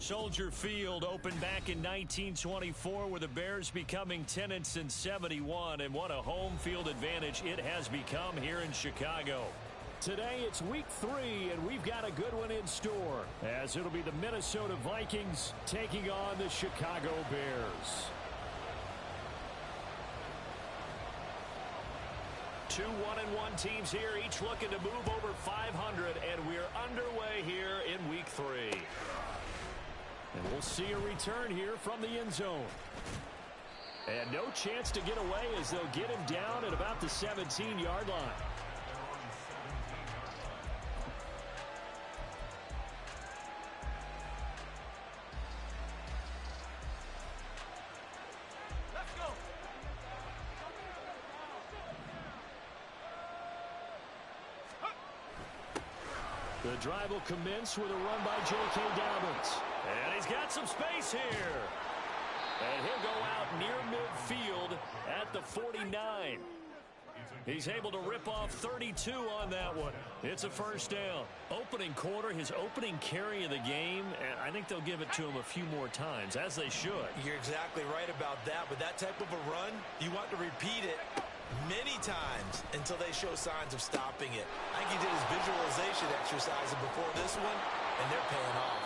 Soldier Field opened back in 1924 with the Bears becoming tenants in 71, and what a home field advantage it has become here in Chicago. Today it's week 3, and we've got a good one in store, as it'll be the Minnesota Vikings taking on the Chicago Bears. 2 1-1 teams here, each looking to move over 500, and we're underway here in week 3. And we'll see a return here from the end zone. And no chance to get away as they'll get him down at about the 17-yard line. Let's go. The drive will commence with a run by J.K. Dobbins. And he's got some space here. And he'll go out near midfield at the 49. He's able to rip off 32 on that one. It's a first down. Opening quarter, his opening carry of the game, and I think they'll give it to him a few more times, as they should. You're exactly right about that. With that type of a run, you want to repeat it many times until they show signs of stopping it. I think he did his visualization exercise before this one, and they're paying off.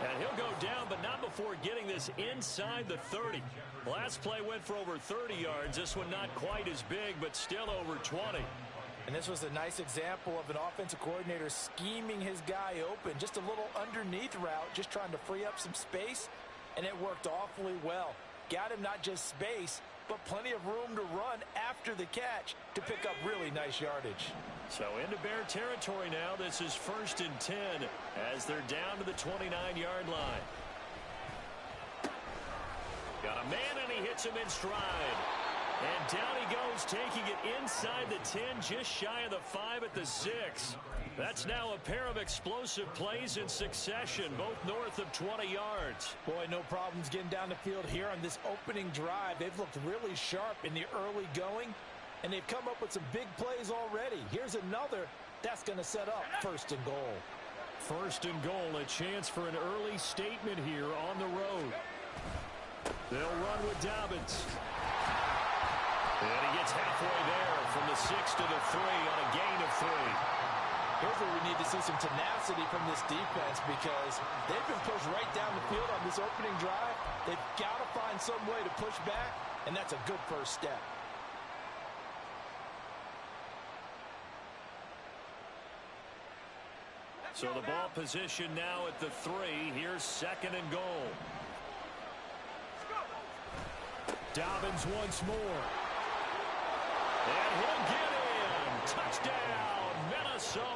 And he'll go down, but not before getting this inside the 30. Last play went for over 30 yards. This one not quite as big, but still over 20. And this was a nice example of an offensive coordinator scheming his guy open. Just a little underneath route, just trying to free up some space, and it worked awfully well. Got him not just space, but plenty of room to run after the catch to pick up really nice yardage. So into Bear territory now. This is 1st and 10 as they're down to the 29-yard line. Got a man, and he hits him in stride. And down he goes, taking it inside the 10, just shy of the 5 at the 6. That's now a pair of explosive plays in succession, both north of 20 yards. Boy, no problems getting down the field here on this opening drive. They've looked really sharp in the early going, and they've come up with some big plays already. Here's another that's going to set up 1st and goal. 1st and goal, a chance for an early statement here on the road. They'll run with Dobbins. And he gets halfway there from the 6 to the 3 on a gain of 3. Here's where we need to see some tenacity from this defense, because they've been pushed right down the field on this opening drive. They've got to find some way to push back, and that's a good first step. So the ball position now at the 3. Here's 2nd and goal. Dobbins once more. And he'll get in. Touchdown, Minnesota.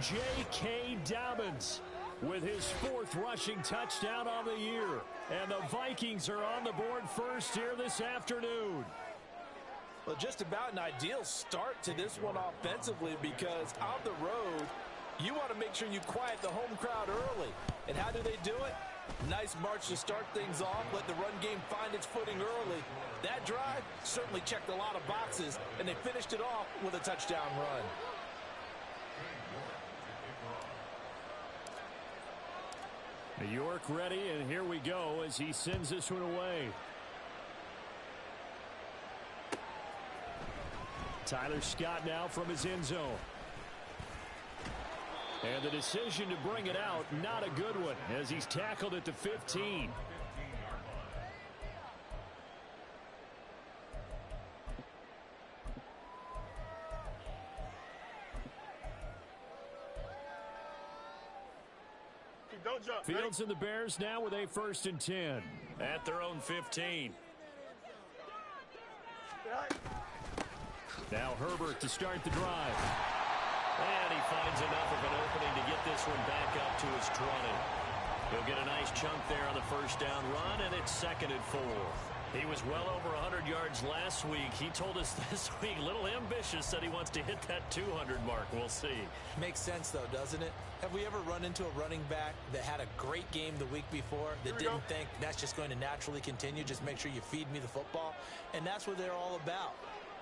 J.K. Dobbins with his 4th rushing touchdown on the year. And the Vikings are on the board first here this afternoon. Well, just about an ideal start to this one offensively, because on the road, you want to make sure you quiet the home crowd early. And how do they do it? Nice march to start things off. Let the run game find its footing early. That drive certainly checked a lot of boxes, and they finished it off with a touchdown run. New York ready, and here we go as he sends this one away. Tyler Scott now from his end zone. And the decision to bring it out, not a good one, as he's tackled at the 15. Fields and the Bears now with a 1st and 10 at their own 15. Now Herbert to start the drive. And he finds enough of an opening to get this one back up to his 20. He'll get a nice chunk there on the 1st down run, and it's 2nd and 4. He was well over 100 yards last week. He told us this week, a little ambitious, said he wants to hit that 200 mark. We'll see. Makes sense, though, doesn't it? Have we ever run into a running back that had a great game the week before that didn't think that's just going to naturally continue? Just make sure you feed me the football. And that's what they're all about.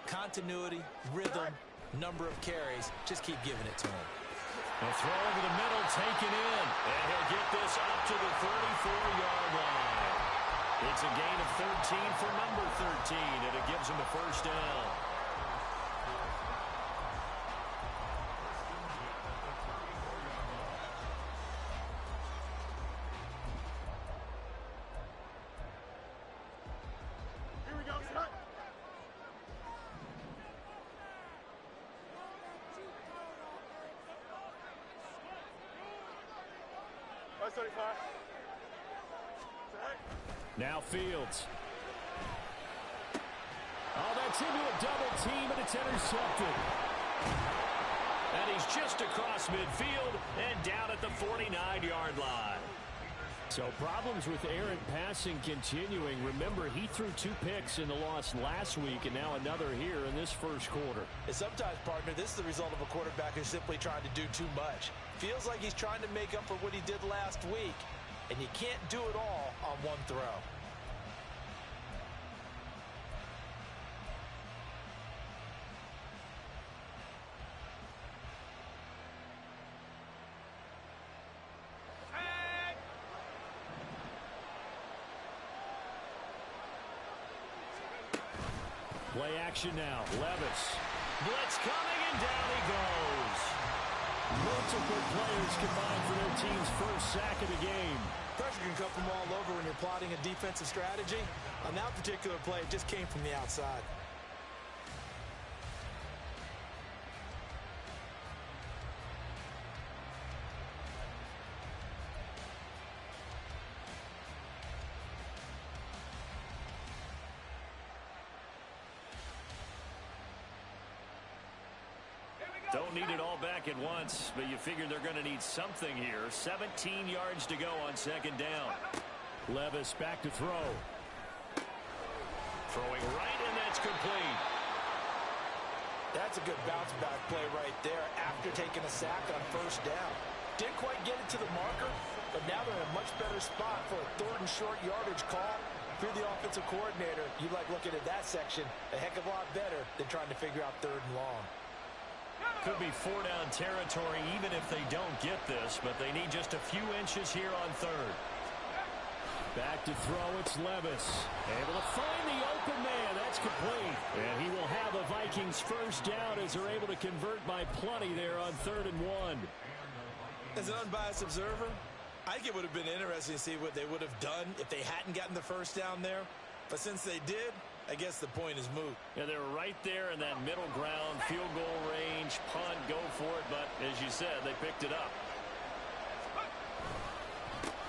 Continuity, rhythm, number of carries. Just keep giving it to him. A throw over the middle, taken in. And he'll get this up to the 34-yard line. It's a gain of 13 for number 13, and it gives him a first down. Here we go, cut. That's 35. Now Fields. Oh, that's into a double team, and it's intercepted. And he's just across midfield and down at the 49-yard line. So problems with errant passing continuing. Remember, he threw 2 picks in the loss last week, and now another here in this first quarter. And sometimes, partner, this is the result of a quarterback who's simply trying to do too much. Feels like he's trying to make up for what he did last week. And you can't do it all on one throw. Play action now. Levis. Blitz coming, and down he goes. Multiple players combined for their team's first sack of the game. Pressure can come from all over when you're plotting a defensive strategy. On that particular play, it just came from the outside. Don't need it all back at once, but you figure they're going to need something here. 17 yards to go on second down. Levis back to throw. Throwing right, and that's complete. That's a good bounce-back play right there after taking a sack on first down. Didn't quite get it to the marker, but now they're in a much better spot for a 3rd and short yardage call. If you're the offensive coordinator, you like looking at that section a heck of a lot better than trying to figure out 3rd and long. Could be 4-down territory even if they don't get this, but they need just a few inches here on 3rd. Back to throw, it's Levis. Able to find the open man. That's complete. And he will have the Vikings first down as they're able to convert by plenty there on 3rd and 1. As an unbiased observer, I think it would have been interesting to see what they would have done if they hadn't gotten the first down there. But since they did, I guess the point is moot. Yeah, they were right there in that middle ground, field goal range, punt, go for it. But as you said, they picked it up.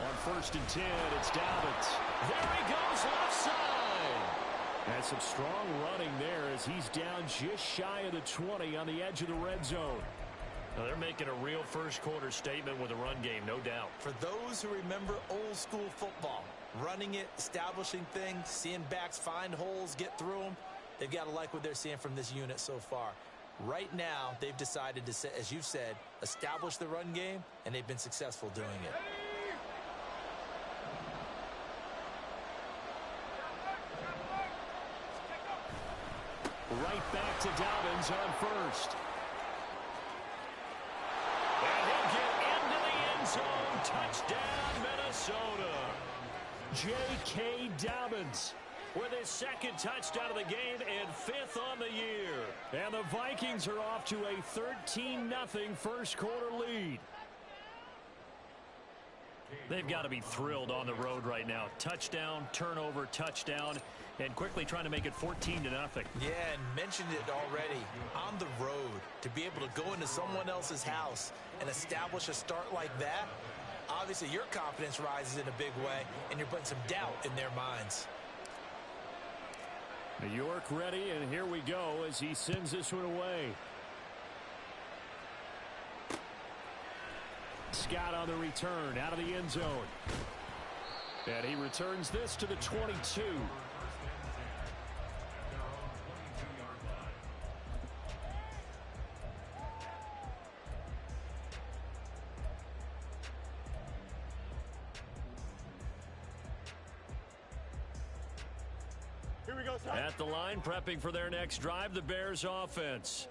On 1st and 10, it's Dobbins. There he goes, left side. And some strong running there as he's down just shy of the 20 on the edge of the red zone. Now they're making a real first quarter statement with a run game, no doubt. For those who remember old school football, running it, establishing things, seeing backs find holes, get through them, they've got to like what they're seeing from this unit so far. Right now, they've decided to, as you've said, establish the run game, and they've been successful doing it. Right back to Dobbins on 1st. And he'll get into the end zone. Touchdown, Minnesota. J.K. Dobbins with his 2nd touchdown of the game and 5th on the year. And the Vikings are off to a 13-0 first quarter lead. They've got to be thrilled on the road right now. Touchdown, turnover, touchdown, and quickly trying to make it 14-0. Yeah, and mentioned it already. On the road, to be able to go into someone else's house and establish a start like that, obviously your confidence rises in a big way, and you're putting some doubt in their minds. New York ready, and here we go as he sends this one away. Scott on the return out of the end zone. And he returns this to the 22. Here we go, son. At the line, prepping for their next drive, the Bears offense.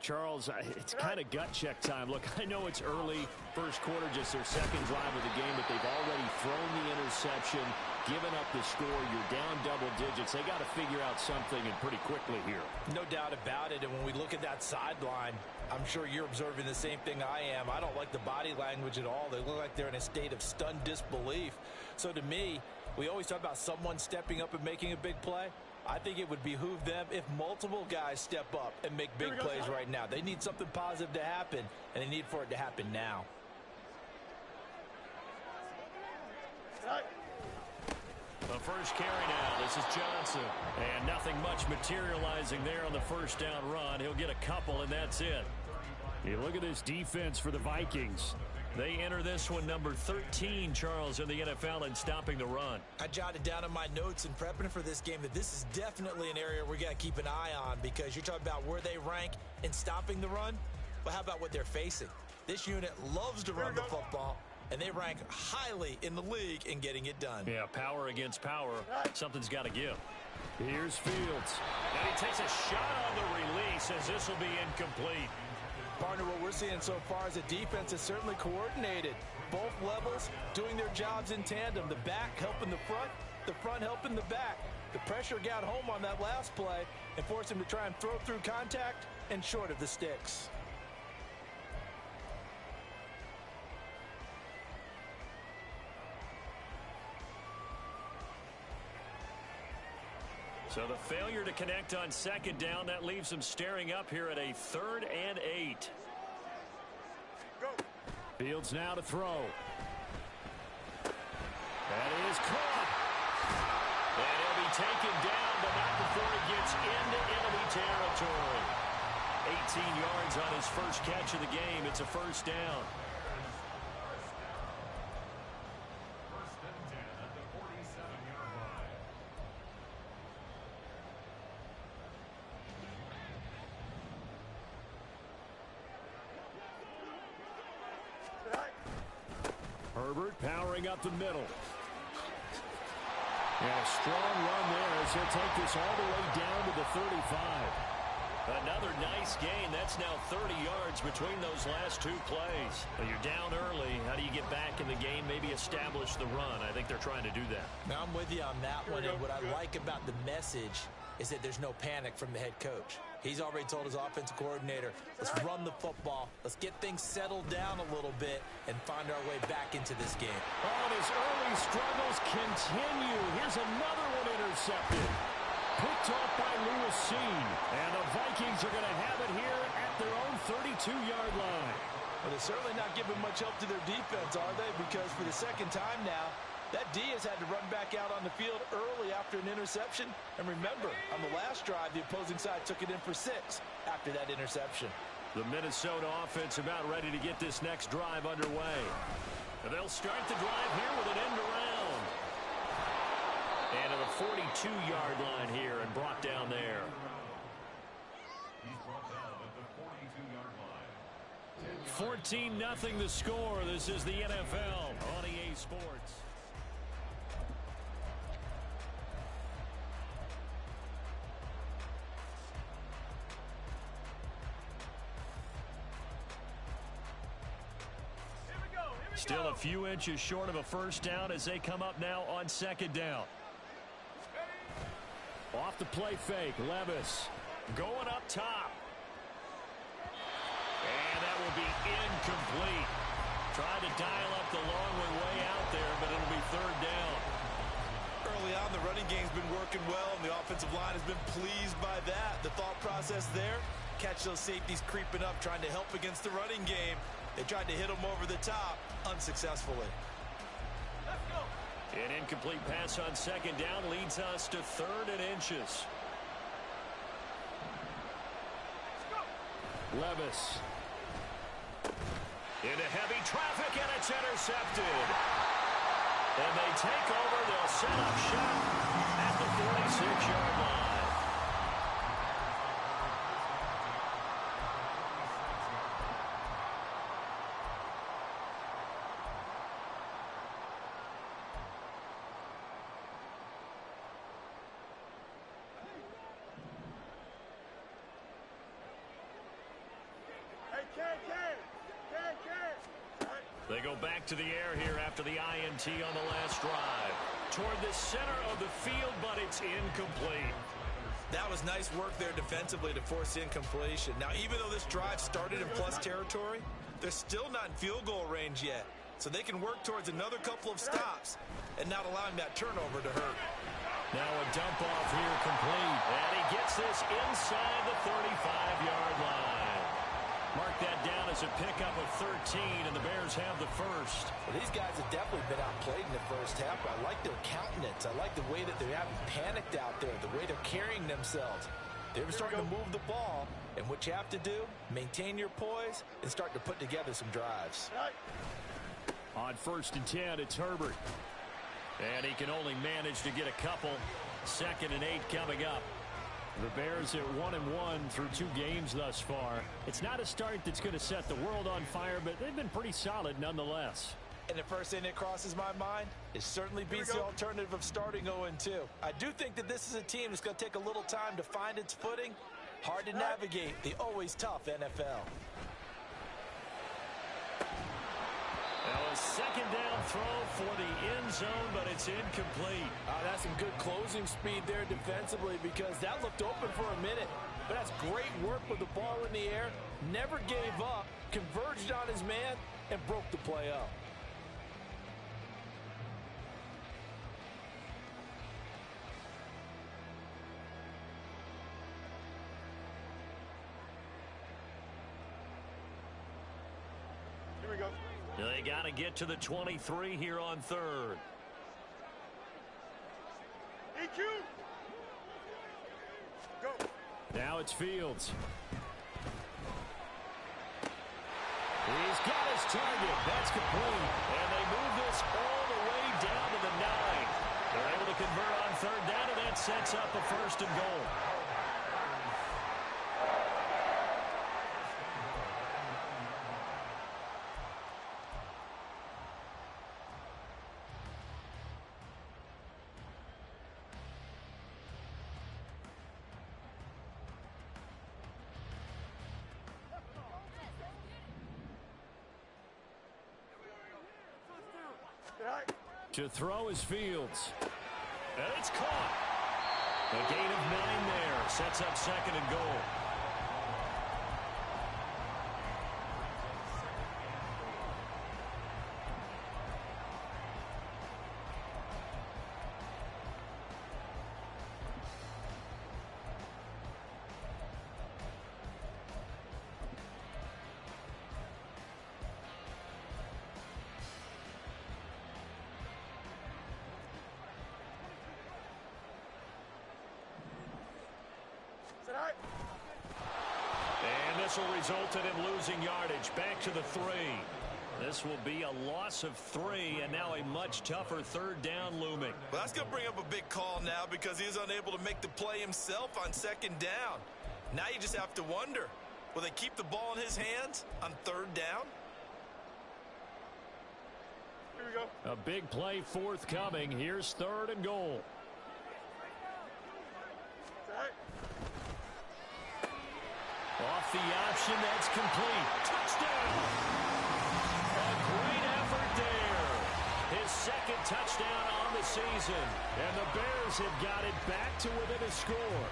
Charles, it's kind of gut check time. Look, I know it's early, first quarter, just their second drive of the game, but they've already thrown the interception, given up the score. You're down double digits. They got to figure out something, and pretty quickly here. No doubt about it. And when we look at that sideline, I'm sure you're observing the same thing I am. I don't like the body language at all. They look like they're in a state of stunned disbelief. So to me, we always talk about someone stepping up and making a big play. I think it would behoove them if multiple guys step up and make big plays right now. They need something positive to happen, and they need for it to happen now. The first carry now. This is Johnson. And nothing much materializing there on the first down run. He'll get a couple, and that's it. You look at this defense for the Vikings. They enter this one number 13, Charles, in the NFL in stopping the run. I jotted down in my notes in prepping for this game that this is definitely an area we got to keep an eye on, because you're talking about where they rank in stopping the run. But how about what they're facing? This unit loves to run the football, and they rank highly in the league in getting it done. Yeah, power against power. Something's got to give. Here's Fields. And he takes a shot on the release as this will be incomplete. Partner, what we're seeing so far is a defense is certainly coordinated. Both levels doing their jobs in tandem. The back helping the front helping the back. The pressure got home on that last play and forced him to try and throw through contact and short of the sticks. So the failure to connect on second down, that leaves them staring up here at a 3rd and 8. Go. Fields now to throw. That is caught. And he'll be taken down, but not before he gets into enemy territory. 18 yards on his first catch of the game. It's a first down. Herbert powering up the middle. And a strong run there as he'll take this all the way down to the 35. Another nice gain. That's now 30 yards between those last two plays. But you're down early. How do you get back in the game? Maybe establish the run. I think they're trying to do that. Now I'm with you on that one. And what I like about the message is that there's no panic from the head coach. He's already told his offensive coordinator, let's run the football. Let's get things settled down a little bit and find our way back into this game. Oh, his early struggles continue. Here's another one intercepted. Picked off by Lewis Cine. And the Vikings are going to have it here at their own 32-yard line. Well, they're certainly not giving much help to their defense, are they? Because for the second time now, that D has had to run back out on the field early after an interception. And remember, on the last drive, the opposing side took it in for 6 after that interception. The Minnesota offense about ready to get this next drive underway. And they'll start the drive here with an end around. And to the 42-yard line here and brought down there. He's brought down at the 42-yard line. 14-0 the score. This is the NFL on EA Sports. Still a few inches short of a first down as they come up now on second down. Off the play fake, Levis going up top. And that will be incomplete. Tried to dial up the long way out there, but it'll be third down. Early on, the running game's been working well, and the offensive line has been pleased by that. The thought process there, catch those safeties creeping up, trying to help against the running game. They tried to hit them over the top, unsuccessfully. Let's go. An incomplete pass on second down leads us to 3rd and inches. Levis. Into heavy traffic, and it's intercepted. And they take over. They'll set up shop at the 46-yard line. They go back to the air here after the INT on the last drive. Toward the center of the field, but it's incomplete. That was nice work there defensively to force incompletion. Now, even though this drive started in plus territory, they're still not in field goal range yet. So they can work towards another couple of stops and not allowing that turnover to hurt. Now a dump off here complete. And he gets this inside the 35-yard line. Mark that down as a pickup of 13, and the Bears have the first. Well, these guys have definitely been outplayed in the first half, but I like their countenance. I like the way that they haven't panicked out there, the way they're carrying themselves. They're starting to move the ball, and what you have to do, maintain your poise and start to put together some drives. On 1st and 10, it's Herbert. And he can only manage to get a couple. 2nd and 8 coming up. The Bears at 1-1 through 2 games thus far. It's not a start that's going to set the world on fire, but they've been pretty solid nonetheless. And the first thing that crosses my mind is certainly beats the alternative of starting 0-2. I do think that this is a team that's going to take a little time to find its footing. Hard to navigate the always tough NFL. Now a 2nd down throw for the end zone, but it's incomplete. That's some good closing speed there defensively because that looked open for a minute. But that's great work with the ball in the air. Never gave up, converged on his man, and broke the play up. Here we go. They got to get to the 23 here on 3rd. EQ. Go. Now it's Fields. He's got his target. That's complete. And they move this all the way down to the 9. They're able to convert on 3rd down, and that sets up a 1st and goal. To throw is Fields. And it's caught. A gain of 9 there. Sets up 2nd and goal. And this will result in him losing yardage. Back to the 3. This will be a loss of 3, and now a much tougher 3rd down looming. Well, that's going to bring up a big call now because he's unable to make the play himself on 2nd down. Now you just have to wonder, will they keep the ball in his hands on 3rd down? Here we go. A big play forthcoming. Here's 3rd and goal. Off the option, that's complete. Touchdown! A great effort there. His 2nd touchdown on the season. And the Bears have got it back to within a score.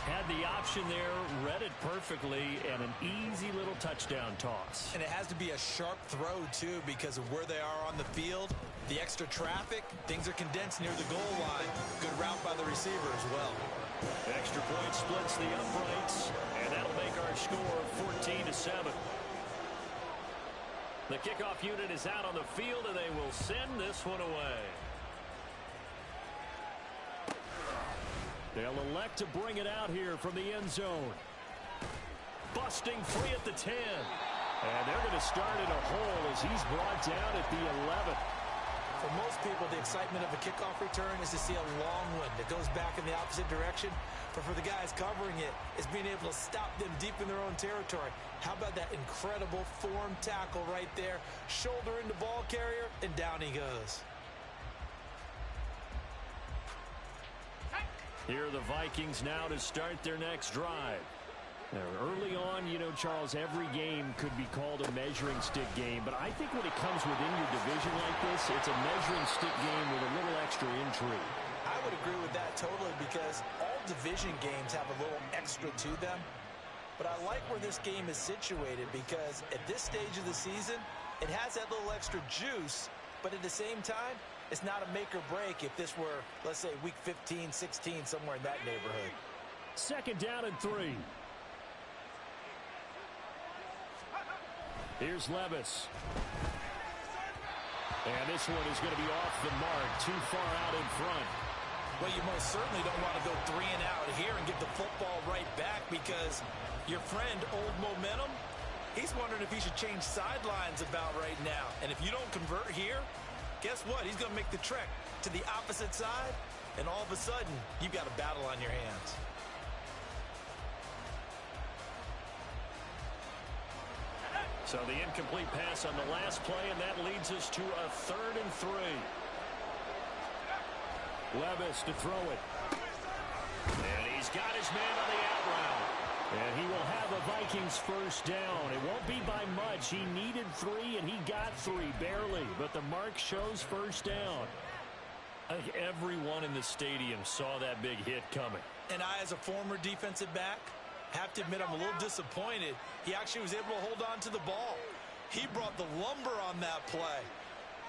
Had the option there, read it perfectly, and an easy little touchdown toss. And it has to be a sharp throw, too, because of where they are on the field. The extra traffic, things are condensed near the goal line. Good route by the receiver as well. Extra point splits the uprights, and that'll make our score 14-7. The kickoff unit is out on the field, and they will send this one away. They'll elect to bring it out here from the end zone. Busting free at the 10. And they're going to start in a hole as he's brought down at the 11. For most people, the excitement of a kickoff return is to see a long one that goes back in the opposite direction. But for the guys covering it, it's being able to stop them deep in their own territory. How about that incredible form tackle right there? Shoulder into ball carrier, and down he goes. Here are the Vikings now to start their next drive. Early on, you know, Charles, every game could be called a measuring stick game, but I think when it comes within your division like this, it's a measuring stick game with a little extra intrigue. I would agree with that totally because all division games have a little extra to them. But I like where this game is situated because at this stage of the season, it has that little extra juice, but at the same time, it's not a make or break if this were, let's say, week 15, 16, somewhere in that neighborhood. Second down and 3. Here's Levis. And this one is going to be off the mark, too far out in front. Well, you most certainly don't want to go 3 and out here and get the football right back because your friend, Old Momentum, he's wondering if he should change sidelines about right now. And if you don't convert here, guess what? He's going to make the trek to the opposite side, and all of a sudden, you've got a battle on your hands. So the incomplete pass on the last play, and that leads us to a 3rd and 3. Levis to throw it. And he's got his man on the out route. And he will have a Vikings first down. It won't be by much. He needed 3, and he got 3, barely. But the mark shows first down. I think everyone in the stadium saw that big hit coming. And I, as a former defensive back, have to admit I'm a little disappointed. He actually was able to hold on to the ball. He brought the lumber on that play.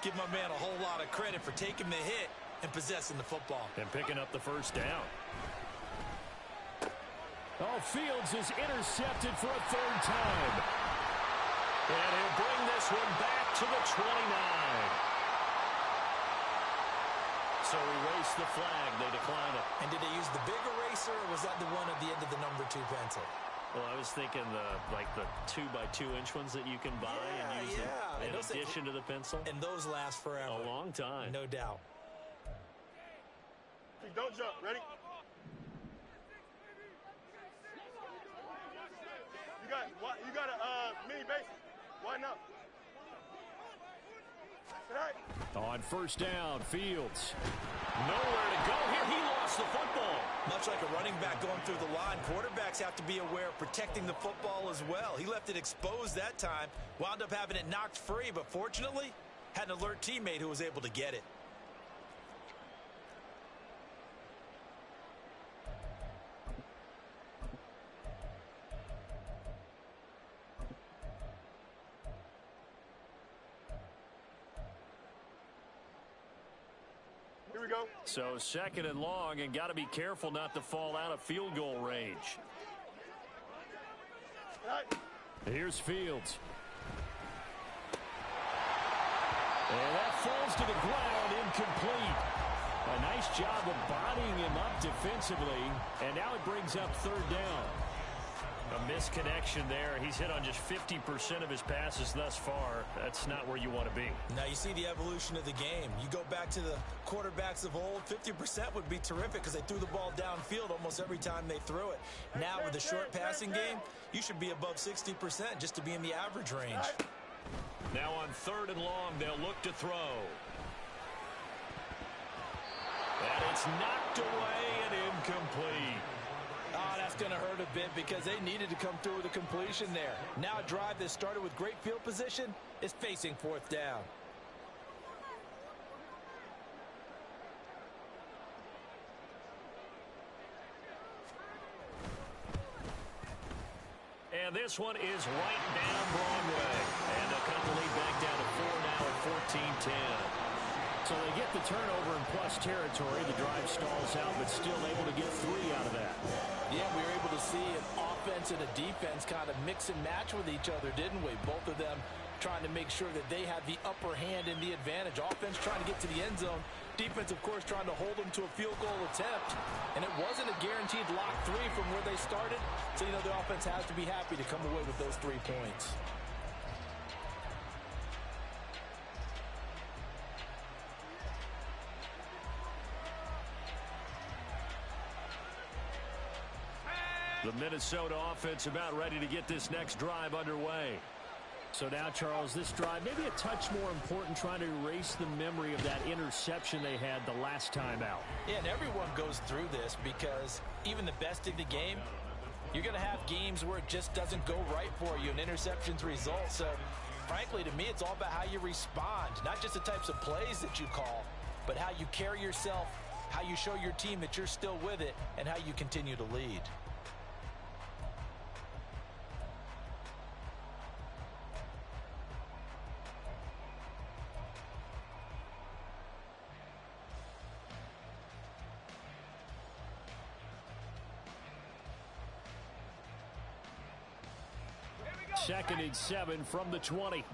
Give my man a whole lot of credit for taking the hit and possessing the football. And picking up the first down. Oh, Fields is intercepted for a 3rd time. And he'll bring this one back to the 29. So erase the flag. They decline it. And did they use the big eraser, or was that the one at the end of the number 2 pencil? Well, I was thinking the 2x2-inch ones that you can buy and use them in addition to the pencil. And those last forever. A long time. No doubt. Hey, don't jump. Ready? You got a mini base. Why not? Right. On first down, Fields. Nowhere to go here. He lost the football. Much like a running back going through the line, quarterbacks have to be aware of protecting the football as well. He left it exposed that time, wound up having it knocked free, but fortunately, had an alert teammate who was able to get it. Here we go. So 2nd and long, and got to be careful not to fall out of field goal range. Right. Here's Fields. And that falls to the ground, incomplete. A nice job of bodying him up defensively, and now it brings up 3rd down. A misconnection there. He's hit on just 50% of his passes thus far. That's not where you want to be. Now you see the evolution of the game. You go back to the quarterbacks of old, 50% would be terrific because they threw the ball downfield almost every time they threw it. Now with the short passing game, you should be above 60% just to be in the average range. Now on 3rd and long, they'll look to throw. And it's knocked away and incomplete. Oh, that's going to hurt a bit because they needed to come through with a completion there. Now a drive that started with great field position is facing 4th down. And this one is right down Broadway. And they'll cut the lead back down to 4 now at 14-10. So they get the turnover in plus territory. The drive stalls out, but still able to get 3 out of that. Yeah, we were able to see an offense and a defense kind of mix and match with each other, didn't we? Both of them trying to make sure that they had the upper hand and the advantage. Offense trying to get to the end zone. Defense, of course, trying to hold them to a field goal attempt. And it wasn't a guaranteed lock 3 from where they started. So, you know, the offense has to be happy to come away with those 3 points. The Minnesota offense about ready to get this next drive underway. So now, Charles, this drive maybe a touch more important, trying to erase the memory of that interception they had the last time out. Yeah, and everyone goes through this because even the best in the game, You're going to have games where it just doesn't go right for you and interceptions result. So, frankly, to me, it's all about how you respond, not just the types of plays that you call, but how you carry yourself, how you show your team that you're still with it, and how you continue to lead. Second and 7 from the 20.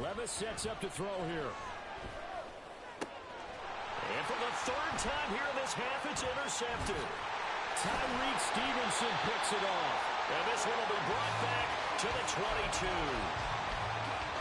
Levis sets up to throw here. And for the third time here in this half, it's intercepted. Tyreek Stevenson picks it off. And this one will be brought back to the 22.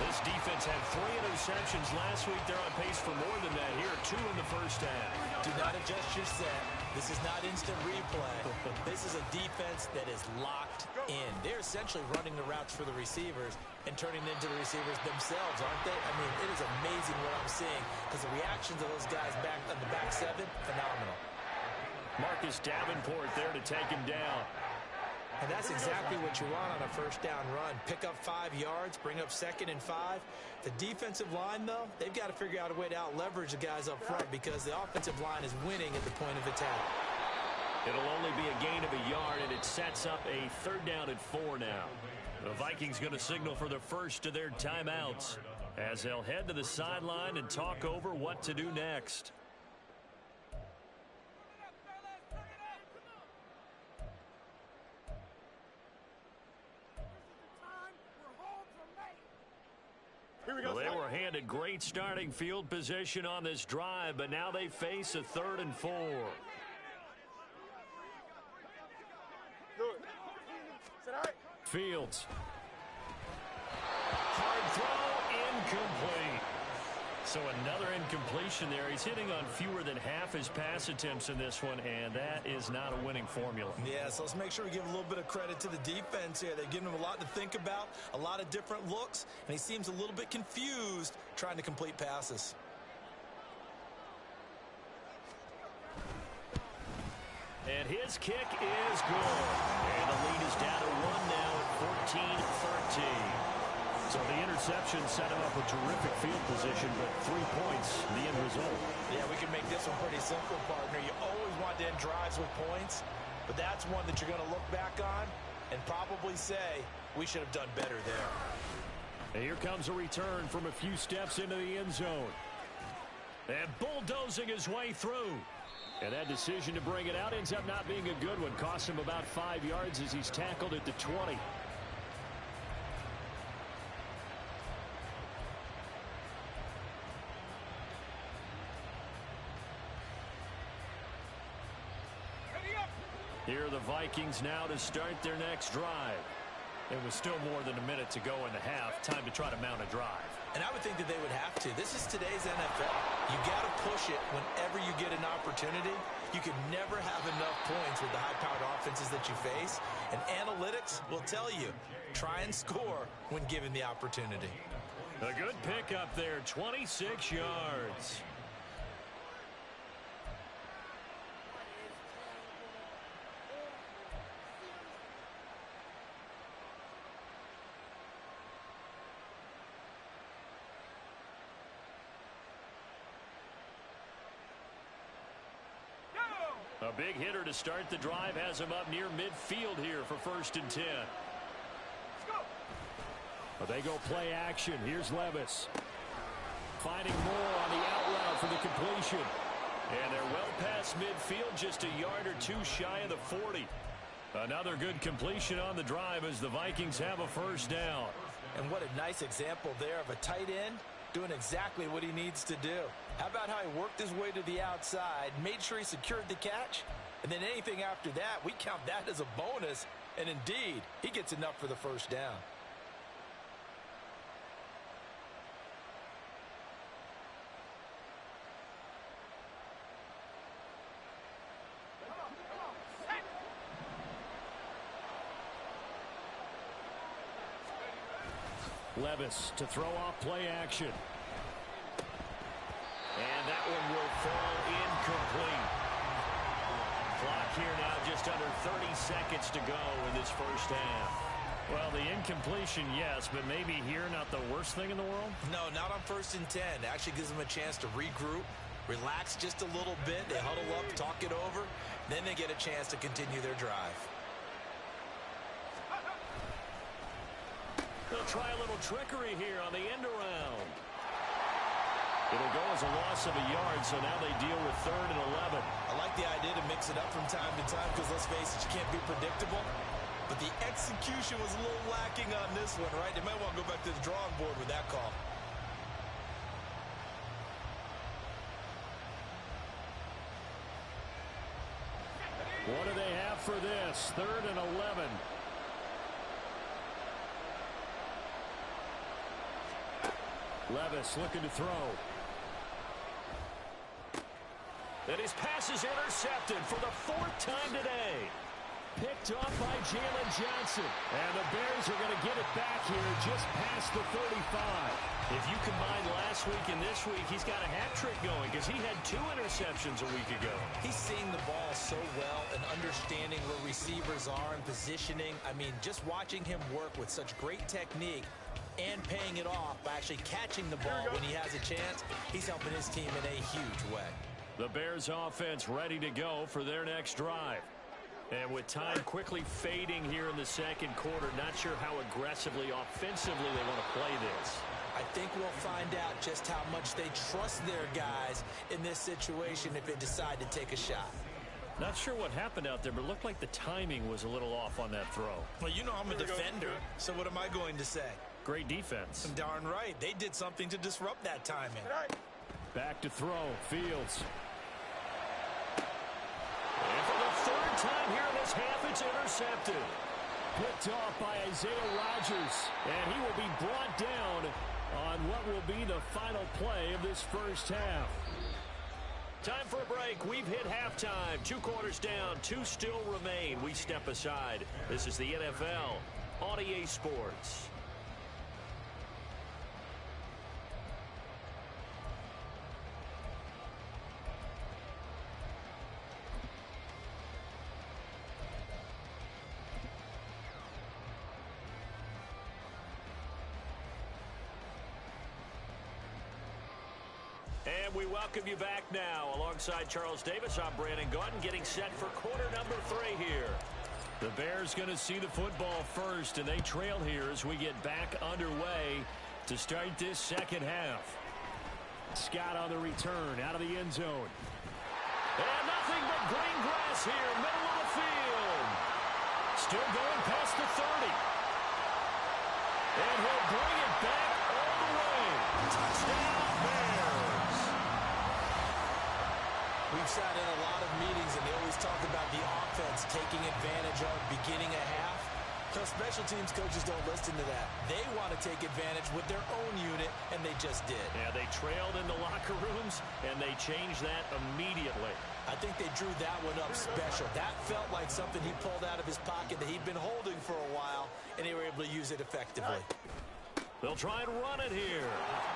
This defense had 3 interceptions last week. They're on pace for more than that here. 2 in the first half. Do not adjust your set. This is not instant replay. This is a defense that is locked in. They're essentially running the routes for the receivers and turning them into the receivers themselves, aren't they? I mean, it is amazing what I'm seeing because the reactions of those guys back on the back 7, phenomenal. Marcus Davenport there to take him down. And that's exactly what you want on a first down run. Pick up 5 yards, bring up 2nd and 5. The defensive line, though, they've got to figure out a way to out-leverage the guys up front because the offensive line is winning at the point of attack. It'll only be a gain of a yard, and it sets up a 3rd down and 4 now. The Vikings going to signal for the first of their timeouts as they'll head to the sideline and talk over what to do next. Well, they were handed great starting field position on this drive, but now they face a 3rd and 4. Fields. Hard throw, incomplete. So another incompletion there. He's hitting on fewer than half his pass attempts in this one, and that is not a winning formula. Yeah, so let's make sure we give a little bit of credit to the defense here. They've given him a lot to think about, a lot of different looks, and he seems a little bit confused trying to complete passes. And his kick is good. And the lead is down to 1 now at 14-13. So the interception set him up with terrific field position, but 3 points, the end result. Yeah, we can make this one pretty simple, partner. You always want to end drives with points, but that's one that you're going to look back on and probably say, we should have done better there. And here comes a return from a few steps into the end zone. And bulldozing his way through. And that decision to bring it out ends up not being a good one. Cost him about 5 yards as he's tackled at the 20. Here are the Vikings now to start their next drive. It was still more than a minute to go in the half. Time to try to mount a drive. And I would think that they would have to. This is today's NFL. You got to push it whenever you get an opportunity. You can never have enough points with the high-powered offenses that you face. And analytics will tell you, try and score when given the opportunity. A good pickup there, 26 yards. A big hitter to start the drive has him up near midfield here for 1st and 10. But they go play action. Here's Levis. Finding more on the out route for the completion. And they're well past midfield, just a yard or 2 shy of the 40. Another good completion on the drive as the Vikings have a 1st down. And what a nice example there of a tight end doing exactly what he needs to do. How about how he worked his way to the outside, made sure he secured the catch, and then anything after that, we count that as a bonus. And indeed, he gets enough for the 1st down. Levis to throw off play action. And that one will fall incomplete. just under 30 seconds to go in this first half. Well, the incompletion, yes, but maybe here not the worst thing in the world? No, not on 1st and 10. It actually gives them a chance to regroup, relax just a little bit. They huddle up, talk it over. Then they get a chance to continue their drive. They'll try a little trickery here on the end around. It'll go as a loss of a yard, so now they deal with 3rd and 11. I like the idea to mix it up from time to time because, let's face it, you can't be predictable. But the execution was a little lacking on this one, right? They might want to go back to the drawing board with that call. What do they have for this? 3rd and 11. Levis looking to throw. And his pass is intercepted for the 4th time today. Picked off by Jalen Johnson. And the Bears are going to get it back here just past the 35. If you combine last week and this week, he's got a hat trick going because he had 2 interceptions a week ago. He's seeing the ball so well and understanding where receivers are and positioning. I mean, just watching him work with such great technique and paying it off by actually catching the ball when he has a chance, he's helping his team in a huge way. The Bears offense ready to go for their next drive. And with time quickly fading here in the second quarter, not sure how aggressively, offensively they want to play this. I think we'll find out just how much they trust their guys in this situation if they decide to take a shot. Not sure what happened out there, but it looked like the timing was a little off on that throw. Well, you know I'm a defender, so what am I going to say? Great defense. Darn right. They did something to disrupt that timing. Back to throw. Fields. And for the 3rd time here in this half, it's intercepted. Picked off by Isaiah Rodgers. And he will be brought down on what will be the final play of this first half. Time for a break. We've hit halftime. 2 quarters down. 2 still remain. We step aside. This is the NFL on EA Sports. And we welcome you back now. Alongside Charles Davis, I'm Brandon Gaudin, getting set for quarter number 3 here. The Bears going to see the football first, and they trail here as we get back underway to start this second half. Scott on the return, out of the end zone. And nothing but green grass here, middle of the field. Still going past the 30. And he'll bring it back all the way. Touchdown, Bears. We've sat in a lot of meetings, and they always talk about the offense taking advantage of beginning a half. So special teams coaches don't listen to that. They want to take advantage with their own unit, and they just did. Yeah, they trailed in the locker rooms, and they changed that immediately. I think they drew that one up special. That felt like something he pulled out of his pocket that he'd been holding for a while, and they were able to use it effectively. They'll try and run it here.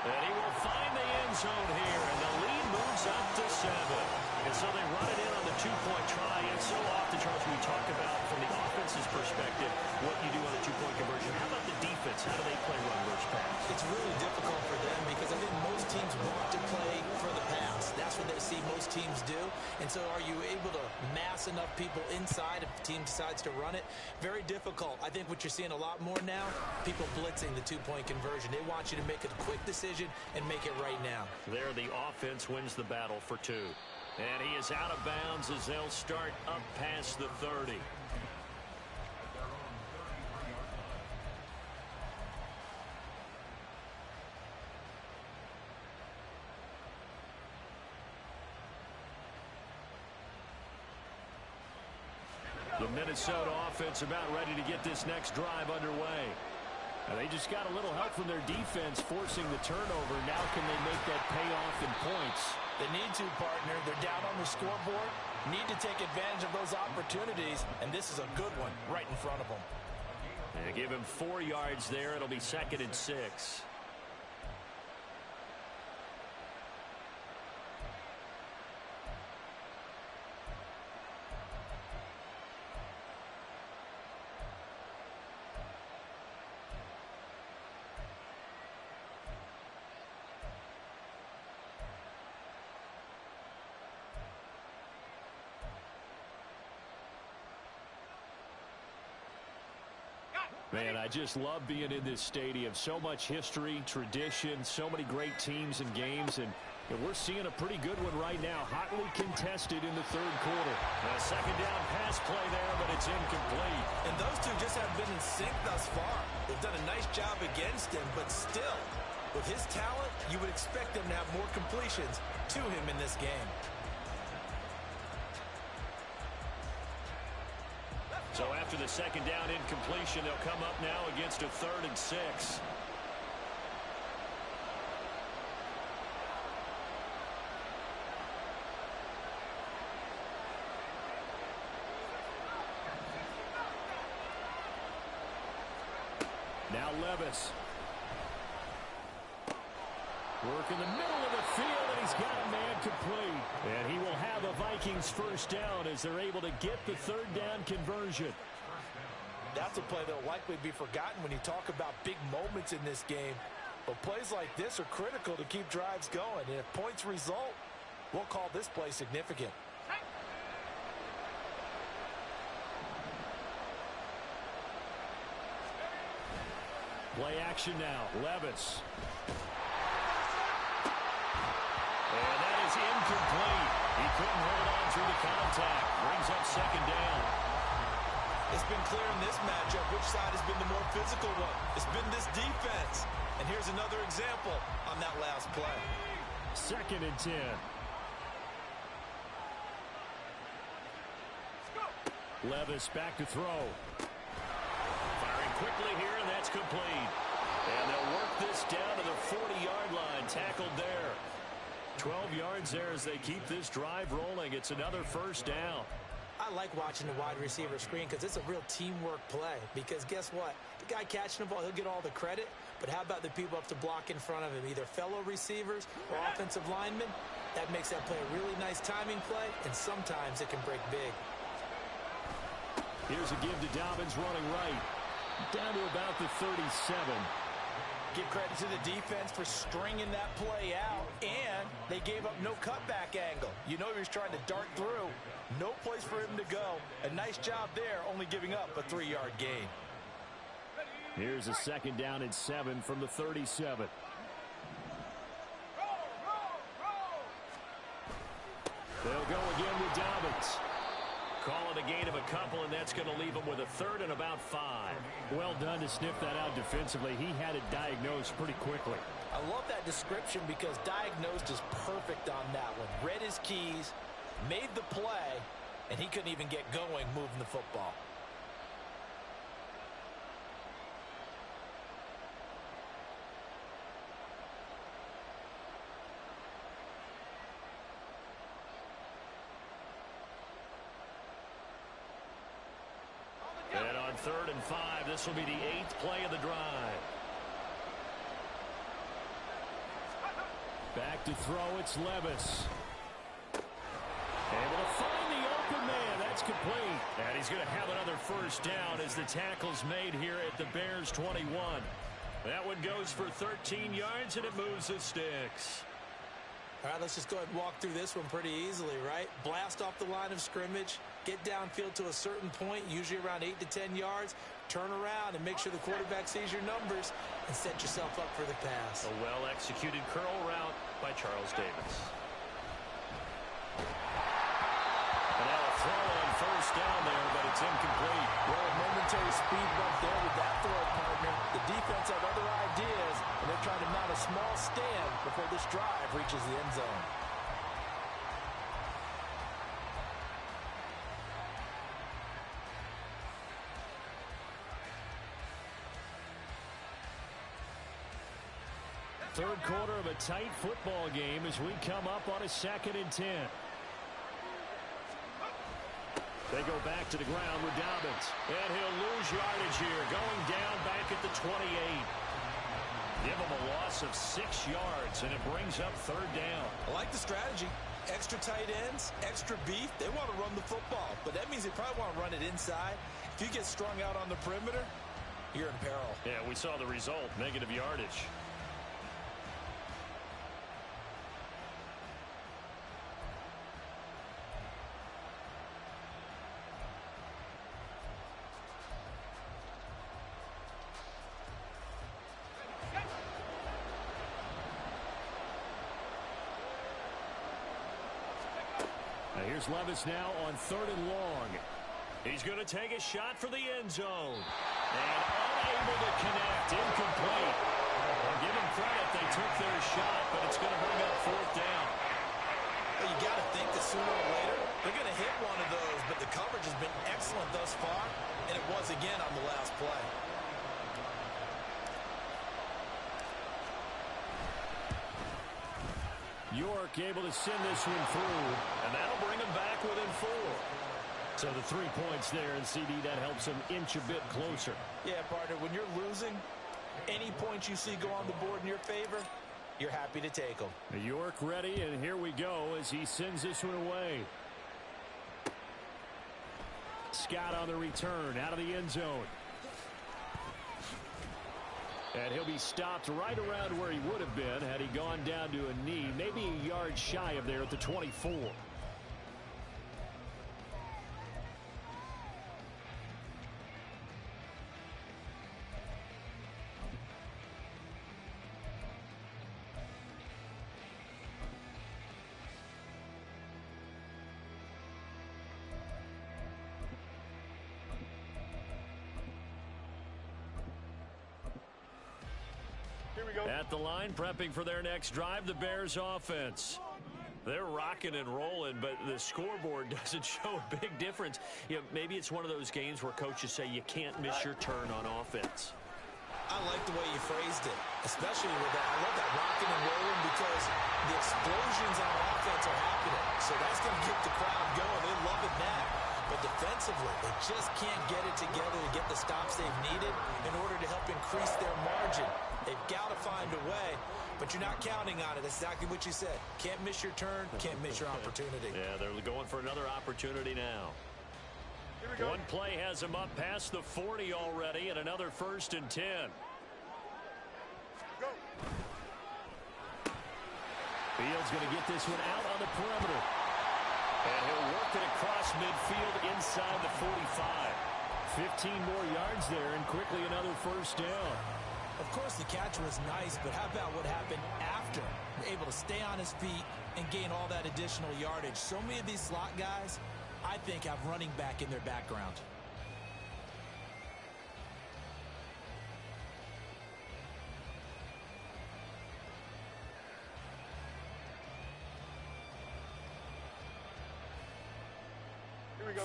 And he will find the end zone here, and the lead moves up to 7. And so they run it in on the 2-point try. And so often, Charles, we talk about from the offense's perspective what you do on a 2-point conversion. How about the defense? How do they play run versus pass? It's really difficult for them because I think most teams want to play for the pass. That's what they see most teams do. And so are you able to mass enough people inside if the team decides to run it? Very difficult. I think what you're seeing a lot more now, people blitzing the 2-point conversion. They want you to make a quick decision and make it right now. There, the offense wins the battle for 2. And he is out of bounds as they'll start up past the 30. The Minnesota offense about ready to get this next drive underway. And they just got a little help from their defense forcing the turnover. Now can they make that pay off in points? They need to, partner. They're down on the scoreboard. Need to take advantage of those opportunities, and this is a good one right in front of them. And give him 4 yards there. It'll be 2nd and 6. Man, I just love being in this stadium. So much history, tradition, so many great teams and games, and we're seeing a pretty good one right now, hotly contested in the third quarter. A second down pass play there, but it's incomplete. And those two just haven't been in sync thus far. They've done a nice job against him, but still, with his talent, you would expect them to have more completions to him in this game. So after the second down incompletion, they'll come up now against a 3rd and 6. Now Levis. Work in the middle of the field, and he's got a man complete. And he will have a Vikings first down as they're able to get the 3rd down conversion. That's a play that will likely be forgotten when you talk about big moments in this game. But plays like this are critical to keep drives going. And if points result, we'll call this play significant. Play action now. Levis. And that is incomplete. He couldn't hold on through the contact. Brings up second down. It's been clear in this matchup which side has been the more physical one. It's been this defense. And here's another example on that last play. 2nd and 10. Levis back to throw. Firing quickly here, and that's complete. And they'll work this down to the 40-yard line. Tackled there. 12 yards there as they keep this drive rolling. It's another first down. I like watching the wide receiver screen because it's a real teamwork play. Because guess what? The guy catching the ball, he'll get all the credit. But how about the people up to block in front of him? Either fellow receivers or offensive linemen. That makes that play a really nice timing play, and sometimes it can break big. Here's a give to Dobbins running right. Down to about the 37. Give credit to the defense for stringing that play out, and they gave up no cutback angle. You know he was trying to dart through. No place for him to go. A nice job there, only giving up a 3-yard gain. Here's a 2nd down and 7 from the 37. They'll go again with Dobbins. Call it a gain of a couple, and that's going to leave him with a 3rd and about 5. Well done to sniff that out defensively. He had it diagnosed pretty quickly. I love that description because diagnosed is perfect on that one. Read his keys, made the play, and he couldn't even get going moving the football. And on 3rd and 5, this will be the 8th play of the drive. Back to throw, it's Levis. Able to find the open man. That's complete. And he's going to have another first down as the tackle's made here at the Bears 21. That one goes for 13 yards, and it moves the sticks. All right, let's just go ahead and walk through this one pretty easily, right? Blast off the line of scrimmage, get downfield to a certain point, usually around 8 to 10 yards, turn around and make sure the quarterback sees your numbers and set yourself up for the pass. A well-executed curl route by Charles Davis. And now a throw on first down there, but it's incomplete. Well, a momentary speed bump there with that throw, partner. The defense have other ideas, and they're trying to mount a small stand before this drive reaches the end zone. Third quarter of a tight football game as we come up on a 2nd and 10. They go back to the ground with Dobbins. And he'll lose yardage here, going down back at the 28. Give him a loss of 6 yards, and it brings up 3rd down. I like the strategy. Extra tight ends, extra beef. They want to run the football, but that means they probably want to run it inside. If you get strung out on the perimeter, you're in peril. Yeah, we saw the result, negative yardage. Here's Levis now on 3rd and long. He's going to take a shot for the end zone. And unable to connect. Incomplete. Well, give them credit. They took their shot, but it's going to bring up 4th down. Well, you got to think that sooner or later they're going to hit one of those, but the coverage has been excellent thus far, and it was again on the last play. York able to send this one through, and that'll bring him back within 4. So the 3 points there, and CD, that helps him inch a bit closer. Yeah, partner, when you're losing, any points you see go on the board in your favor, you're happy to take them. York ready, and here we go as he sends this one away. Scott on the return out of the end zone. And he'll be stopped right around where he would have been had he gone down to a knee, maybe a yard shy of there at the 24. At the line, prepping for their next drive, the Bears offense. They're rocking and rolling, but the scoreboard doesn't show a big difference. You know, maybe it's one of those games where coaches say you can't miss your turn on offense. I like the way you phrased it, especially with that. I love that rocking and rolling because the explosions on offense are happening. So that's going to get the crowd going. They love it now. But defensively, they just can't get it together to get the stops they've needed in order to help increase their margin. They've got to find a way, but you're not counting on it. That's exactly what you said. Can't miss your turn, can't miss your opportunity. Yeah, they're going for another opportunity now. One play has him up past the 40 already, and another 1st and 10. Go. Fields going to get this one out on the perimeter. And he'll work it across midfield inside the 45. 15 more yards there, and quickly another 1st down. Of course, the catch was nice, but how about what happened after? Able to stay on his feet and gain all that additional yardage. So many of these slot guys, I think, have running back in their background.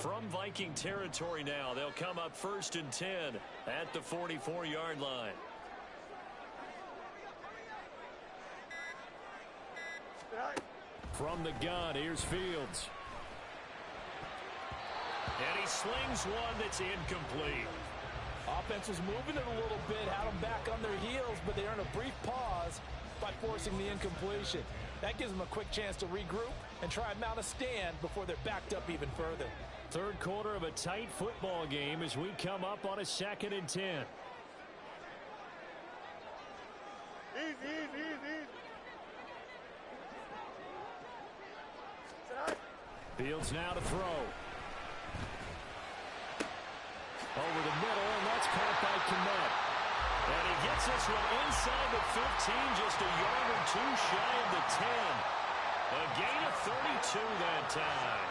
From Viking territory now, they'll come up 1st and 10 at the 44-yard line. From the gun, here's Fields. And he slings one that's incomplete. Offense was moving it a little bit, had them back on their heels, but they earned a brief pause by forcing the incompletion. That gives them a quick chance to regroup and try and mount a stand before they're backed up even further. 3rd quarter of a tight football game as we come up on a 2nd and 10. Easy. Fields now to throw. Over the middle, and that's caught by Kmet. And he gets this one inside the 15, just a yard or 2 shy of the 10. A gain of 32 that time.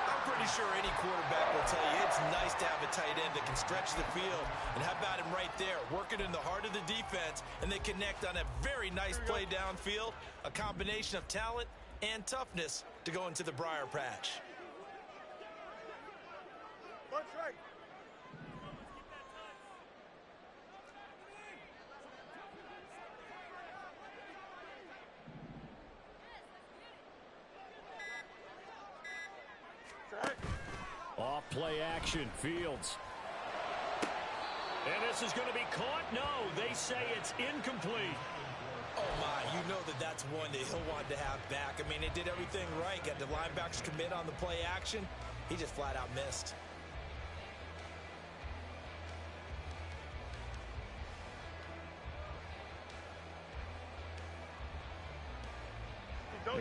I'm pretty sure any quarterback will tell you it's nice to have a tight end that can stretch the field. And how about him right there, working in the heart of the defense, and they connect on a very nice play downfield, a combination of talent and toughness to go into the briar patch. One strike. Off play action, Fields. And this is going to be caught? No, they say it's incomplete. Oh, my, you know that's one that he'll want to have back. I mean, they did everything right. Got the linebackers commit on the play action. He just flat out missed.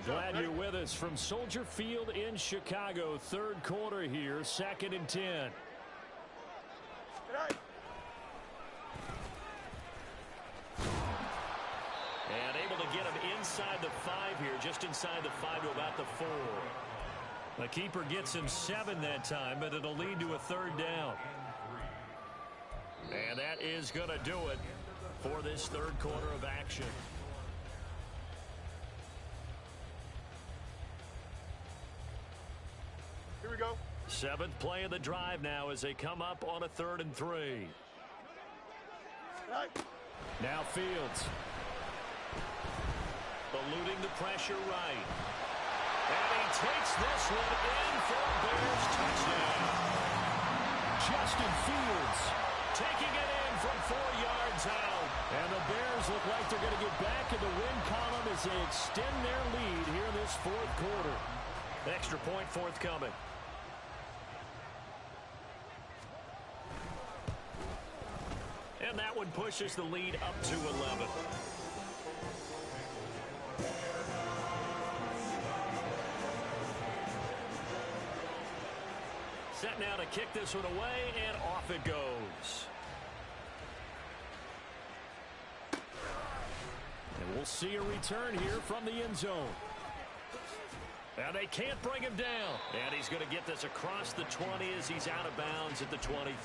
Glad you're with us from Soldier Field in Chicago. 3rd quarter here, 2nd and 10. And able to get him inside the 5 here, just inside the 5 to about the 4. The keeper gets him 7 that time, but it'll lead to a 3rd down. And that is going to do it for this 3rd quarter of action. Here we go. 7th play of the drive now as they come up on a 3rd and 3. Right. Now Fields. Eluding the pressure right. And he takes this one in for a Bears touchdown. Justin Fields taking it in from 4 yards out. And the Bears look like they're going to get back in the win column as they extend their lead here in this 4th quarter. Extra point forthcoming. And that one pushes the lead up to 11. Set now to kick this one away, and off it goes. And we'll see a return here from the end zone. And they can't bring him down. And he's going to get this across the 20 as he's out of bounds at the 23.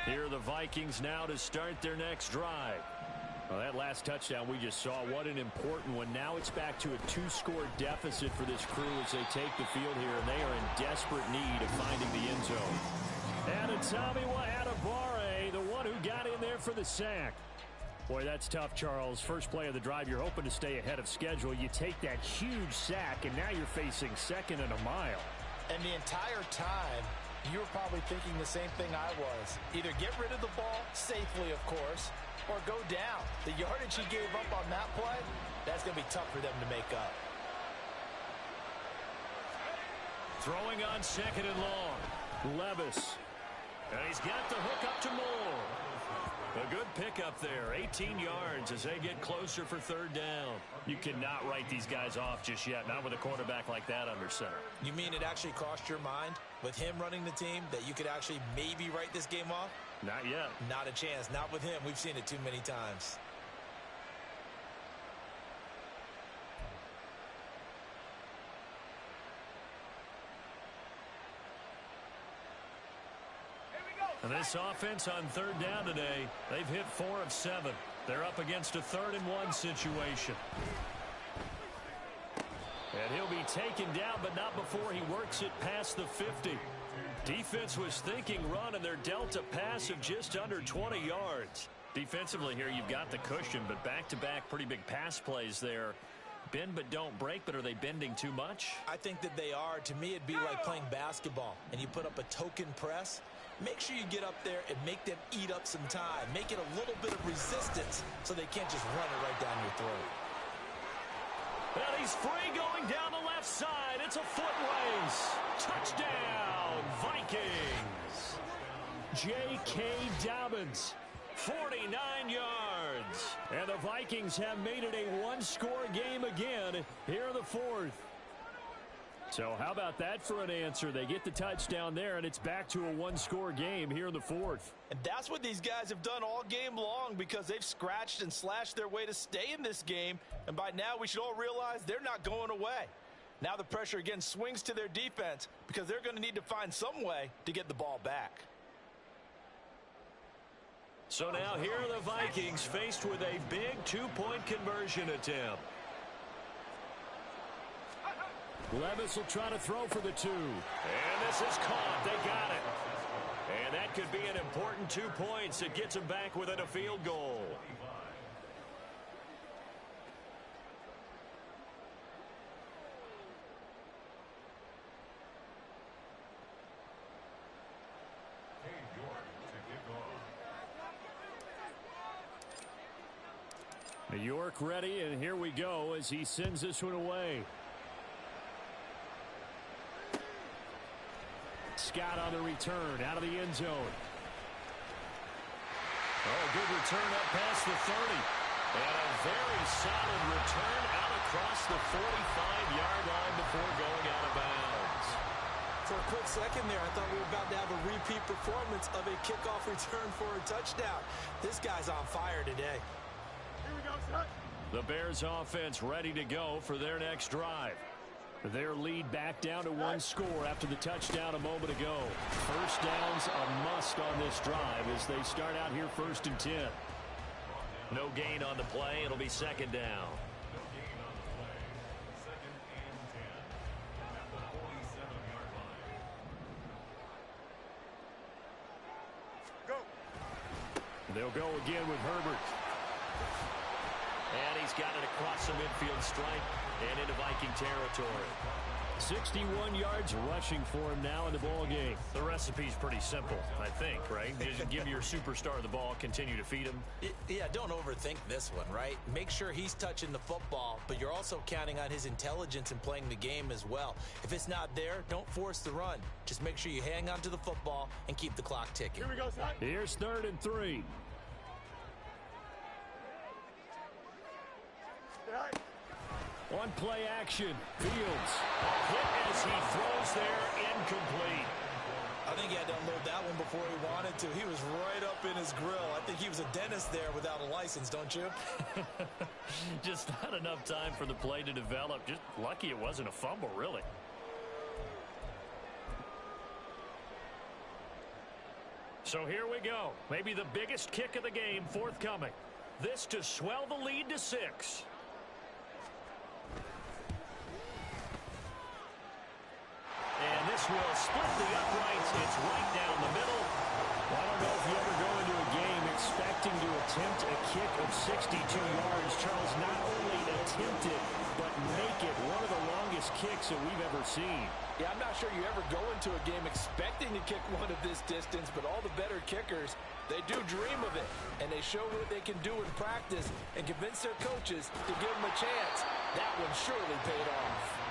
Here are the Vikings now to start their next drive. Well, that last touchdown we just saw, what an important one. Now it's back to a 2-score deficit for this crew as they take the field here, and they are in desperate need of finding the end zone. And it's Tommy Adebawore, the one who got in there for the sack. Boy, that's tough, Charles. First play of the drive, you're hoping to stay ahead of schedule. You take that huge sack, and now you're facing 2nd and a mile. And the entire time, you were probably thinking the same thing I was. Either get rid of the ball, safely of course, or go down. The yardage he gave up on that play, that's going to be tough for them to make up. Throwing on 2nd and long. Levis. And he's got the hook up to Moore. A good pickup there. 18 yards as they get closer for 3rd down. You cannot write these guys off just yet, not with a quarterback like that under center. You mean it actually crossed your mind with him running the team that you could actually maybe write this game off? Not yet. Not a chance. Not with him. We've seen it too many times. And this offense on 3rd down today, they've hit 4 of 7. They're up against a 3rd and 1 situation. And he'll be taken down, but not before he works it past the 50. Defense was thinking run, and they're dealt a pass of just under 20 yards. Defensively here, you've got the cushion, but back-to-back pretty big pass plays there. Bend but don't break, but are they bending too much? I think that they are. To me, it'd be like playing basketball, and you put up a token press. Make sure you get up there and make them eat up some time. Make it a little bit of resistance so they can't just run it right down your throat. And he's free going down the left side. It's a foot race. Touchdown, Vikings. J.K. Dobbins, 49 yards. And the Vikings have made it a 1-score game again here in the 4th. So how about that for an answer? They get the touchdown there, and it's back to a 1-score game here in the 4th. And that's what these guys have done all game long because they've scratched and slashed their way to stay in this game. And by now, we should all realize they're not going away. Now the pressure again swings to their defense because they're going to need to find some way to get the ball back. So now here are the Vikings faced with a big 2-point conversion attempt. Levis will try to throw for the 2. And this is caught. They got it. And that could be an important 2 points. It gets them back within a field goal. York ready, and here we go as he sends this one away. Scott on the return out of the end zone. Oh, good return up past the 30. And a very solid return out across the 45-yard line before going out of bounds. For a quick second there, I thought we were about to have a repeat performance of a kickoff return for a touchdown. This guy's on fire today. Here we go, son. The Bears offense ready to go for their next drive. Their lead back down to one score after the touchdown a moment ago. First down's a must on this drive as they start out here 1st and 10. No gain on the play. It'll be 2nd down. Go. They'll go again with Herbert. And he's got it across the midfield stripe and into Viking territory. 61 yards rushing for him now in the ball game. The recipe's pretty simple, I think, right? Just give your superstar the ball, continue to feed him. Yeah, don't overthink this one, right? Make sure he's touching the football, but you're also counting on his intelligence in playing the game as well. If it's not there, don't force the run. Just make sure you hang on to the football and keep the clock ticking. Here we go, son. Here's 3rd and 3. On play action, Fields. A hit as he throws there, incomplete. I think he had to unload that one before he wanted to. He was right up in his grill. I think he was a dentist there without a license, don't you? Just not enough time for the play to develop. Just lucky it wasn't a fumble, really. So here we go. Maybe the biggest kick of the game forthcoming. This to swell the lead to 6. And this will split the uprights. It's right down the middle. I don't know if you ever go into a game expecting to attempt a kick of 62 yards. Charles, not only attempt it, but make it one of the longest kicks that we've ever seen. Yeah, I'm not sure you ever go into a game expecting to kick one of this distance, but all the better kickers, they do dream of it, and they show what they can do in practice and convince their coaches to give them a chance. That one surely paid off.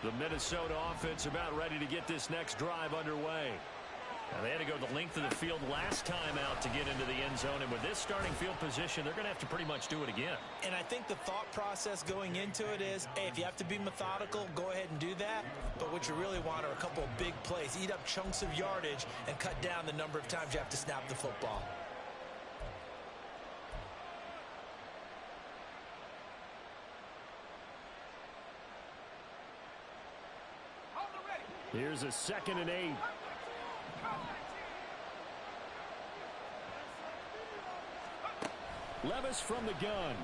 The Minnesota offense about ready to get this next drive underway. Now, they had to go the length of the field last time out to get into the end zone, and with this starting field position, they're going to have to pretty much do it again. And I think the thought process going into it is, hey, if you have to be methodical, go ahead and do that. But what you really want are a couple of big plays. Eat up chunks of yardage and cut down the number of times you have to snap the football. Here's a 2nd and 8. Levis from the gun.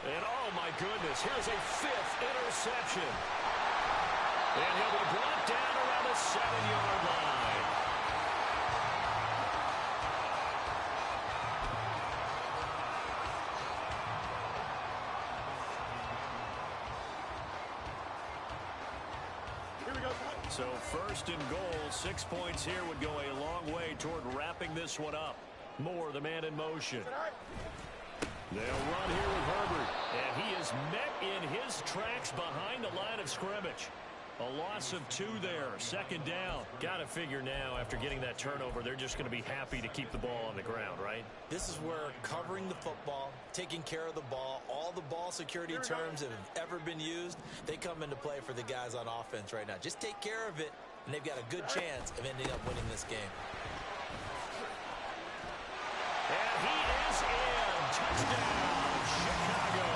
And oh my goodness, here's a 5th interception. And he'll be brought down around the 7-yard line. So 1st and goal, 6 points here would go a long way toward wrapping this one up. Moore, the man in motion. They'll run here with Herbert. And he is met in his tracks behind the line of scrimmage. A loss of 2 there. 2nd down. Got to figure now, after getting that turnover, they're just going to be happy to keep the ball on the ground, right? This is where covering the football, taking care of the ball, all the ball security terms that have ever been used, they come into play for the guys on offense right now. Just take care of it, and they've got a good chance of ending up winning this game. And he is in. Touchdown, Chicago.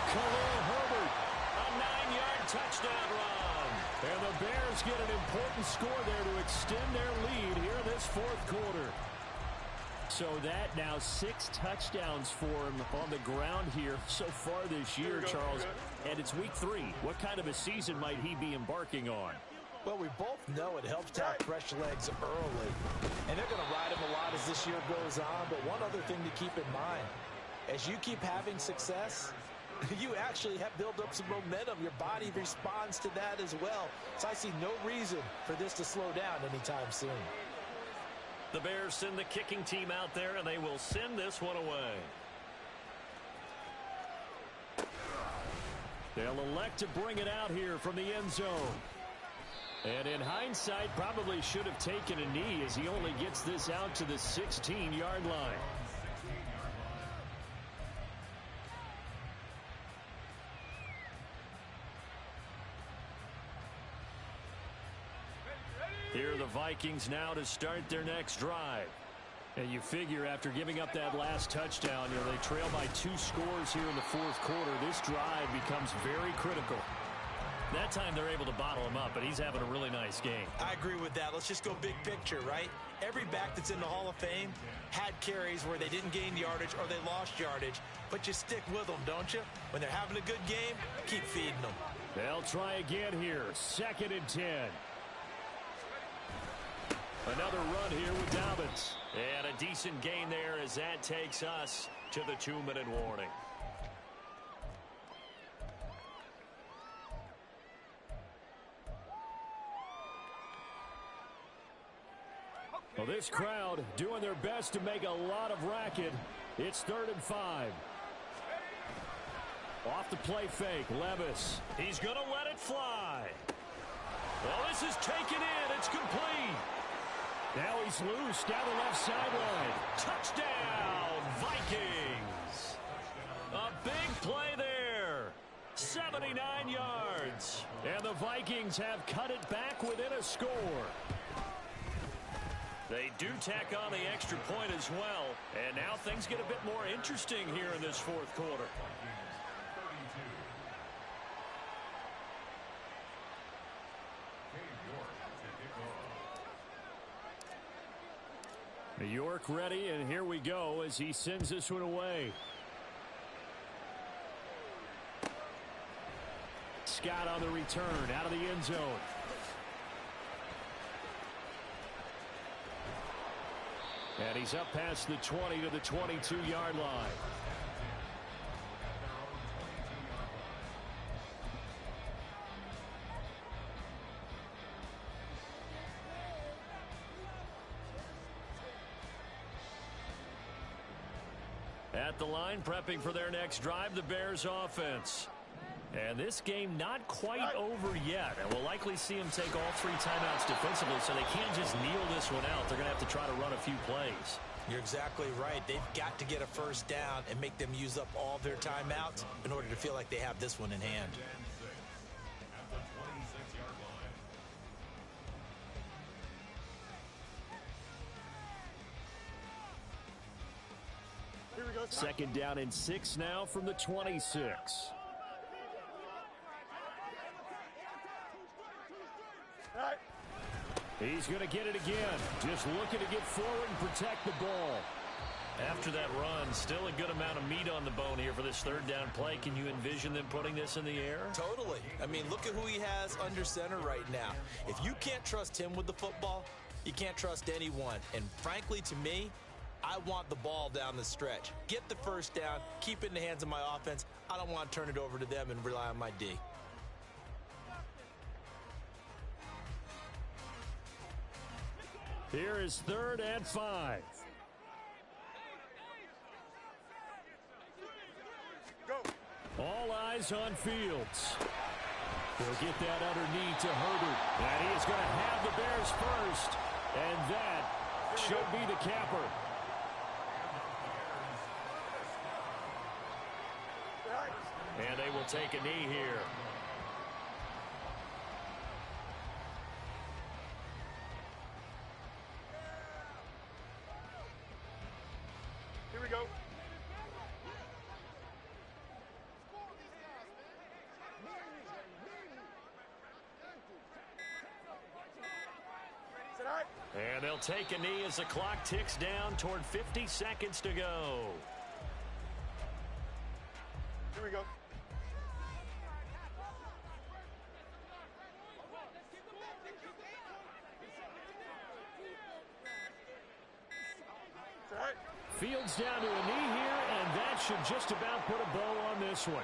Khalil Herbert, a 9-yard touchdown run. And the Bears get an important score there to extend their lead here in this 4th quarter. So that now 6 touchdowns for him on the ground here so far this year, Charles. And it's week 3. What kind of a season might he be embarking on? Well, we both know it helps to have fresh legs early. And they're going to ride him a lot as this year goes on. But one other thing to keep in mind, as you keep having success, you actually have built up some momentum. Your body responds to that as well. So I see no reason for this to slow down anytime soon. The Bears send the kicking team out there, and they will send this one away. They'll elect to bring it out here from the end zone. And in hindsight, probably should have taken a knee as he only gets this out to the 16-yard line. Here are the Vikings now to start their next drive. And you figure after giving up that last touchdown, they trail by 2 scores here in the fourth quarter. This drive becomes very critical. That time they're able to bottle him up, but he's having a really nice game. I agree with that. Let's just go big picture, right? Every back that's in the Hall of Fame had carries where they didn't gain yardage or they lost yardage, but you stick with them, don't you? When they're having a good game, keep feeding them. They'll try again here. 2nd and 10. Another run here with Dobbins. And a decent gain there as that takes us to the 2-minute warning. Well, this crowd doing their best to make a lot of racket. It's 3rd and 5. Off the play fake, Levis. He's going to let it fly. Well, this is taken in. It's complete. Now he's loose down the left sideline. Touchdown, Vikings. A big play there. 79 yards. And the Vikings have cut it back within a score. They do tack on the extra point as well. And now things get a bit more interesting here in this fourth quarter. New York ready, and here we go as he sends this one away. Scott on the return out of the end zone. And he's up past the 20 to the 22-yard line. At the line, prepping for their next drive, the Bears offense. And this game not quite over yet. And we'll likely see them take all 3 timeouts defensively, so they can't just kneel this one out. They're going to have to try to run a few plays. You're exactly right. They've got to get a first down and make them use up all their timeouts in order to feel like they have this one in hand. Second down and 6 now from the 26. He's going to get it again. Just looking to get forward and protect the ball. After that run, still a good amount of meat on the bone here for this 3rd down play. Can you envision them putting this in the air? Totally. I mean, look at who he has under center right now. If you can't trust him with the football, you can't trust anyone. And frankly, to me, I want the ball down the stretch. Get the first down, keep it in the hands of my offense. I don't want to turn it over to them and rely on my D. Here is 3rd and 5. Go. All eyes on Fields. He'll get that underneath to Herbert. And he is going to have the Bears first. And that should be the capper. And they will take a knee here. Here we go. And they'll take a knee as the clock ticks down toward 50 seconds to go. Here we go. Fields down to a knee here, and that should just about put a bow on this one.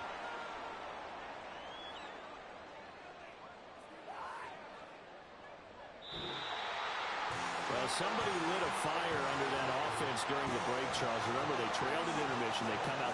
Well, somebody lit a fire under that offense during the break, Charles. Remember, they trailed at intermission. They come out.